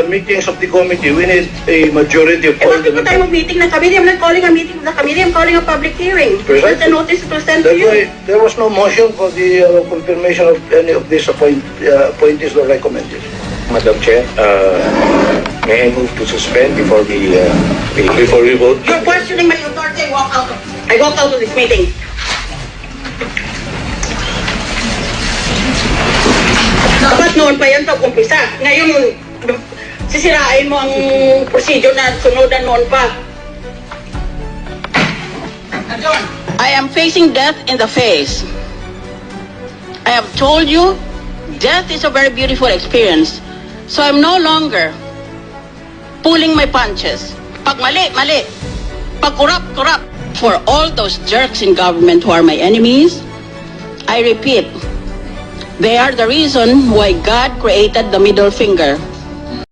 meetings of the committee, we need a majority of all Bakit the po tayo members. mag-meeting ng committee? I'm not calling a meeting of the committee. I'm calling a public hearing. Precisely. That's a notice to send to That's why you. there was no motion for the confirmation of any of these appointees or recommended. Madam Chair, may I move to suspend before we vote? You're questioning my authority. I walk out of this meeting. Dapat noon pa yan pag-umpisa. Ngayon, sisirain mo ang procedure na sunodan noon pa. I am facing death in the face. I have told you, death is a very beautiful experience. So I'm no longer pulling my punches. Pag mali, mali. Pag corrupt, corrupt. For all those jerks in government who are my enemies, I repeat, they are the reason why God created the middle finger.